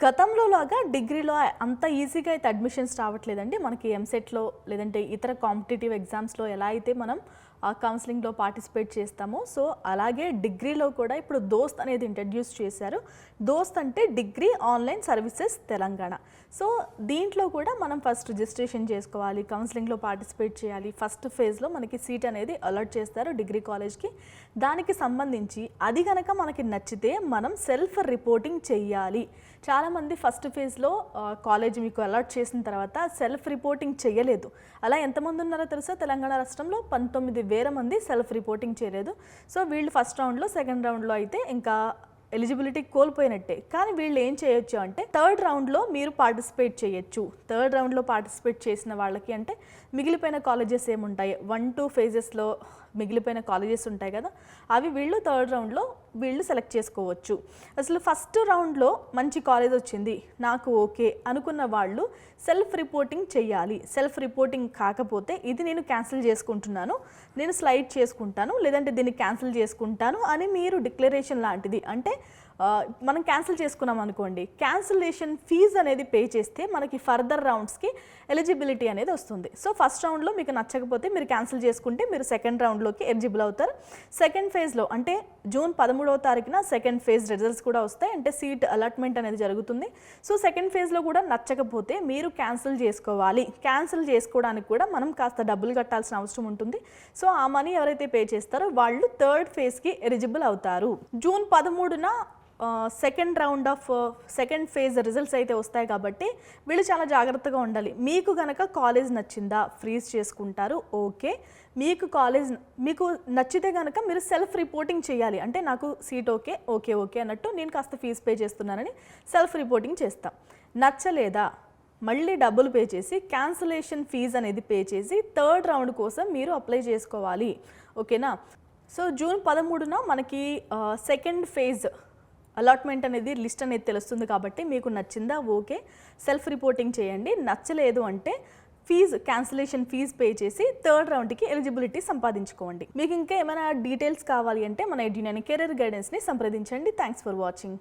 గతంలో లాగా డిగ్రీలో అంత ఈజీగా అయితే అడ్మిషన్స్ రావట్లేదండి. మనకి ఎంసెట్‌లో లేదంటే ఇతర కాంపిటీటివ్ ఎగ్జామ్స్‌లో ఎలా అయితే మనం కౌన్సెలింగ్‌లో పార్టిసిపేట్ చేస్తామో, సో అలాగే డిగ్రీలో కూడా ఇప్పుడు దోస్త్ అనేది ఇంట్రడ్యూస్ చేశారు. దోస్త్ అంటే degree online services Telangana. So దీంట్లో కూడా మనం ఫస్ట్ రిజిస్ట్రేషన్ చేసుకోవాలి, కౌన్సెలింగ్‌లో పార్టిసిపేట్ చేయాలి. ఫస్ట్ ఫేజ్‌లో మనకి సీట్ అనేది అలాట్ చేస్తారు డిగ్రీ కాలేజ్‌కి. దానికి సంబంధించి అది గనక మనకి నచ్చితే మనం సెల్ఫ్ రిపోర్టింగ్ చెయ్యాలి. చాలామంది ఫస్ట్ ఫేజ్‌లో కాలేజ్ మీకు అలాట్ చేసిన తర్వాత సెల్ఫ్ రిపోర్టింగ్ చేయలేదు. అలా ఎంతమంది ఉన్నారో తెలుసా? తెలంగాణ రాష్ట్రంలో 19,000 మంది సెల్ఫ్ రిపోర్టింగ్ చేయలేదు. సో వీళ్ళు ఫస్ట్ రౌండ్‌లో, సెకండ్ రౌండ్‌లో అయితే ఇంకా ఎలిజిబిలిటీ కోల్పోయినట్టే. కానీ వీళ్ళు ఏం చేయొచ్చు అంటే థర్డ్ రౌండ్లో మీరు పార్టిసిపేట్ చేయొచ్చు. థర్డ్ రౌండ్లో పార్టిసిపేట్ చేసిన వాళ్ళకి అంటే మిగిలిపోయిన కాలేజెస్ ఏముంటాయి, 1-2 ఫేజెస్లో మిగిలిపోయిన కాలేజెస్ ఉంటాయి కదా, అవి వీళ్ళు థర్డ్ రౌండ్లో వీళ్ళు సెలెక్ట్ చేసుకోవచ్చు. అసలు ఫస్ట్ రౌండ్లో మంచి కాలేజ్ వచ్చింది, నాకు ఓకే అనుకున్న వాళ్ళు సెల్ఫ్ రిపోర్టింగ్ చేయాలి. సెల్ఫ్ రిపోర్టింగ్ కాకపోతే ఇది నేను క్యాన్సిల్ చేసుకుంటున్నాను, నేను స్లైడ్ చేసుకుంటాను, లేదంటే దీన్ని క్యాన్సిల్ చేసుకుంటాను అని మీరు డిక్లరేషన్ లాంటిది అంటే మనం క్యాన్సిల్ చేసుకున్నాం అనుకోండి, క్యాన్సిలేషన్ ఫీజు అనేది పే చేస్తే మనకి ఫర్దర్ రౌండ్స్కి ఎలిజిబిలిటీ అనేది వస్తుంది. సో ఫస్ట్ రౌండ్లో మీకు నచ్చకపోతే మీరు క్యాన్సిల్ చేసుకుంటే మీరు సెకండ్ రౌండ్లోకి ఎలిజిబుల్ అవుతారు. సెకండ్ ఫేజ్లో అంటే జూన్ 13వ తారీఖున సెకండ్ ఫేజ్ రిజల్ట్స్ కూడా వస్తాయి, అంటే సీట్ అలాట్మెంట్ అనేది జరుగుతుంది. సో సెకండ్ ఫేజ్లో కూడా నచ్చకపోతే మీరు క్యాన్సిల్ చేసుకోవాలి. క్యాన్సిల్ చేసుకోవడానికి కూడా మనం కాస్త డబ్బులు కట్టాల్సిన అవసరం ఉంటుంది. సో ఆ మనీ ఎవరైతే పే చేస్తారో వాళ్ళు థర్డ్ ఫేజ్కి ఎలిజిబుల్ అవుతారు. జూన్ 13న సెకండ్ ఫేజ్ రిజల్ట్స్ అయితే వస్తాయి కాబట్టి వీళ్ళు చాలా జాగ్రత్తగా ఉండాలి. మీకు గనక కాలేజ్ నచ్చిందా ఫ్రీజ్ చేసుకుంటారు, ఓకే. మీకు నచ్చితే కనుక మీరు సెల్ఫ్ రిపోర్టింగ్ చేయాలి. అంటే నాకు సీట్ ఓకే అన్నట్టు నేను కాస్త ఫీజు పే చేస్తున్నానని సెల్ఫ్ రిపోర్టింగ్ చేస్తాం. నచ్చలేదా మళ్ళీ డబ్బులు పే చేసి క్యాన్సిలేషన్ ఫీజు అనేది పే చేసి థర్డ్ రౌండ్ కోసం మీరు అప్లై చేసుకోవాలి, ఓకేనా. సో జూన్ 13న మనకి సెకండ్ ఫేజ్ అలాట్మెంట్ అనేది లిస్ట్ అనేది తెలుస్తుంది కాబట్టి మీకు నచ్చిందా ఓకే సెల్ఫ్ రిపోర్టింగ్ చేయండి. నచ్చలేదు అంటే క్యాన్సిలేషన్ ఫీజు పే చేసి థర్డ్ రౌండ్కి ఎలిజిబిలిటీ సంపాదించుకోండి. మీకు ఇంకా ఏమైనా డీటెయిల్స్ కావాలి అంటే మన ఎడ్యునైన్ కెరీర్ గైడెన్స్ని సంప్రదించండి. Thanks for watching.